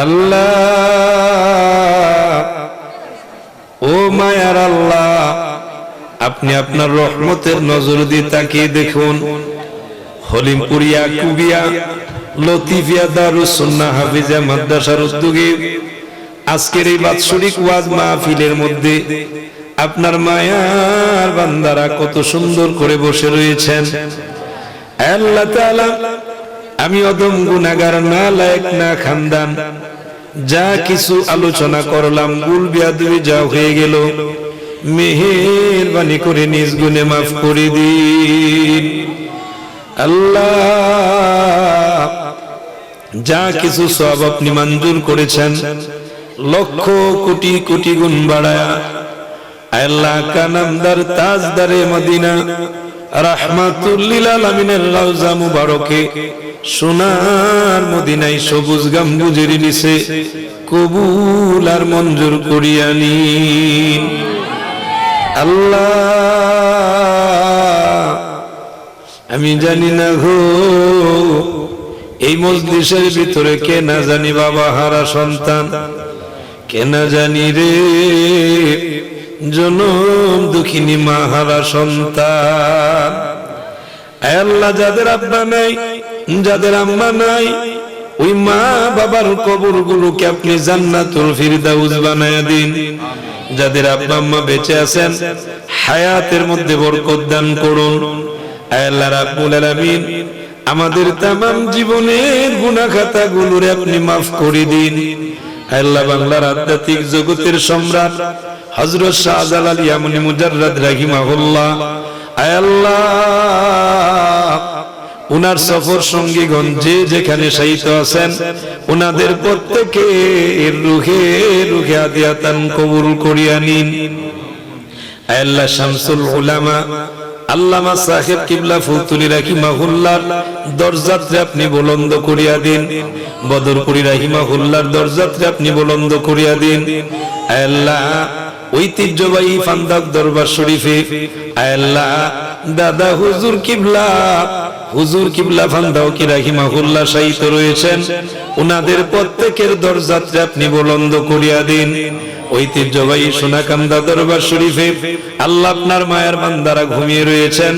আল্লাহ, ও মায়ার আল্লাহ, আপনি আপনার রহমতের নজর দিয়ে তাকিয়ে দেখুন। হলিমপুরিয়া কুবিয়া লতিফিয়া দারুস সুন্নাহ হাফিজা মাদ্রাসার উদ্যোগে আজকের এই বাৎসরিক ওয়াজ মাহফিলের মধ্যে আপনার মায়ার বান্দারা কত সুন্দর করে বসে রয়েছেন। আল্লাহ তাআলা, আমি অদম গুনাহগার, নালায়েক, না খানদান, যা কিছু আলোচনা করলাম ভুল বিয়াদবি যা হয়ে গেল, মেহেরবানি করে নিজ গুণে মাফ করে দিন। আল্লাহ, যা কিছু সওয়াব আপনি মঞ্জুর করেছেন লক্ষ কোটি কোটি গুণ বাড়ায়া, আল্লাহ কানামদার তাজদারে মদিনা রাহমাতুল লিল আলামিনের রওজা মুবারকে সোনার মদিনায় সবুজ গম্বুজের নিচে কবুল আর মঞ্জুর করিয়া নিন। আল্লাহ, আমি জানি না গো, এই মজলিসের ভিতরে কে না জানি বাবা হারা সন্তান, কে না জানি রে জনম দুঃখিনী মা হারা সন্তান। আল্লাহ, যাদের আব্বা নাই, যাদের আম্মা নাই, ওই মা বাবার কবর গুলোকে আপনি জান্নাতুল ফিরদাউস বানায়া দিন। যাদের আব্বা আম্মা বেঁচে আছেন, হায়াতের মধ্যে বরকত দান করুন। আল্লাহ রাব্বুল আলামিন, আমাদের তামাম জীবনের গুনাহ খাতা গুলোরে আপনি মাফ করে দিন। আল্লাহ, বাংলার আধ্যাত্মিক জগতের সম্রাট হযরত শাহজালাল ইয়ামানি মুজাররদ রাহিমাহুল্লাহ, আল্লাহ উনার সফর সঙ্গীগণ যে যেখানে শায়িত আছেন, উনাদের প্রত্যেকের রুহে রুহে আদিয়াতান কবুল করিয়া নিন। আল্লাহ, শামসুল উলামা আল্লামা সাহেব কিবলা ফুতুলি রাহিমাহুল্লাহর দরজাতে আপনি বুলন্দ করিয়া দিন। বদরপুরি রাহিমাহুল্লাহর দরজাতে আপনি বুলন্দ করিয়া দিন। আল্লাহ, ঐতিহ্যবাহী ফান্দাক দরবার শরীফে আল্লাহ দাদা হুজুর কিবলা ফান্দাও কি রাহিমাহুল্লাহ শায়িত রয়েছেন, উনাদের প্রত্যেকের দরজাতে আপনি বুলন্দ করিয়া দিন। ঐতিহ্যবাহী সোনাকান্দা দরবার শরীফে আল্লাহ আপনার মায়ের বান্দারা ঘুমিয়ে রয়েছেন,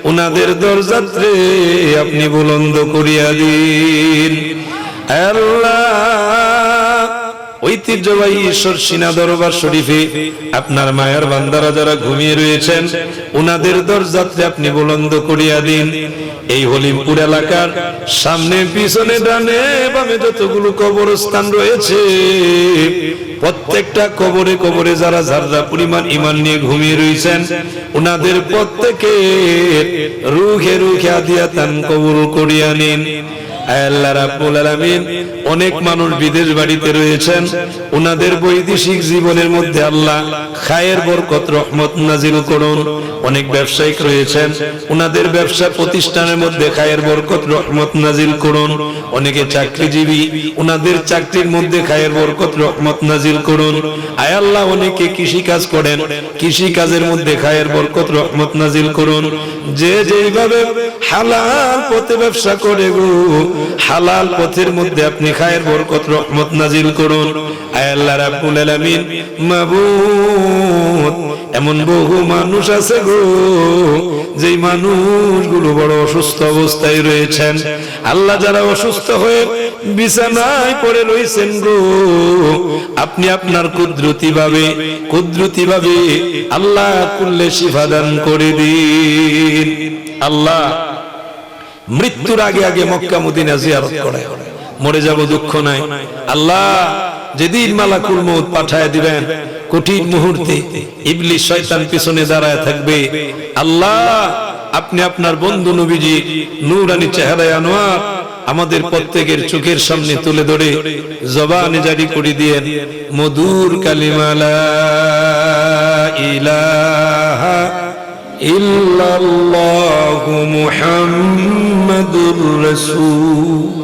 উনাদের দরজাতে আপনি বুলন্দ করিয়া দিন। আল্লাহ, ঐতিহ্যবাহী ঈশ্বর সিনা দরবার শরীফে আপনার মায়ের বান্দারা যারা ঘুমিয়ে রয়েছেন, উনাদের দরজাতে আপনি বুলন্দ করিয়া দিন। এই হলিমপুর এলাকার সামনে পিছনে ডানে বামে যতগুলো কবরস্থান রয়েছে, প্রত্যেকটা কবরে কবরে যারা যারা পরিমাণ ঈমান নিয়ে ঘুমিয়ে রয়েছেন, উনাদের প্রত্যেকের রুহে রুহে আদিয়াতান কবুল করিয়া নিন। আল্লাহ রাব্বুল আলামিন, অনেক মানুষ বিদেশ বাড়িতে রয়েছেন, উনাদের বৈদেশিক জীবনের মধ্যে আল্লাহ খায়ের বরকত রহমত নাজিল করুন। অনেক ব্যবসায়িক রয়েছেন, উনাদের ব্যবসা প্রতিষ্ঠানের মধ্যে খায়ের বরকত রহমত নাজিল করুন। অনেকে চাকরিজীবী, উনাদের চাকরির মধ্যে খায়ের বরকত রহমত নাজিল করুন। আয় আল্লাহ, অনেকে কৃষি কাজ করেন, কৃষি কাজের মধ্যে খায়ের বরকত রহমত নাজিল করুন। যে যেইভাবে হালাল পথে ব্যবসা করে গো, হালাল পথের মধ্যে আপনি খায়ের বরকত রহমত নাজিল করুন। আয় আল্লাহ রাব্বুল আলামিন, মাবুদ, এমন বহু মানুষ আছে গো, যেই মানুষগুলো বড় অসুস্থ অবস্থায় রয়েছেন। আল্লাহ, যারা অসুস্থ হয়ে বিছানায় পড়ে রয়েছেন গো, আপনি আপনার কুদরতি ভাবে আল্লাহ কুল্লে শিফা দান করে দিন। আল্লাহ, মৃত্যুর আগে আগে মক্কা মদিনা জিয়ারত করে, মরে যাব দুঃখ নাই। আল্লাহ, যেদিন মালাকুল মউত পাঠায় দিবেন, কঠিন মুহূর্তে ইবলিস শয়তান পিছনে দাঁড়ায় থাকবে। আল্লাহ, আপনি আপনার বন্ধু নবীজি নূরানী চেহারায় আনোয়ার আমাদের প্রত্যেকের চোখের সামনে তুলে ধরে জবানে জারি করে দিয়েন মধুর কালিমা লা ইলাহা ইল্লাল্লাহু মুহাম্মাদুর রাসূল।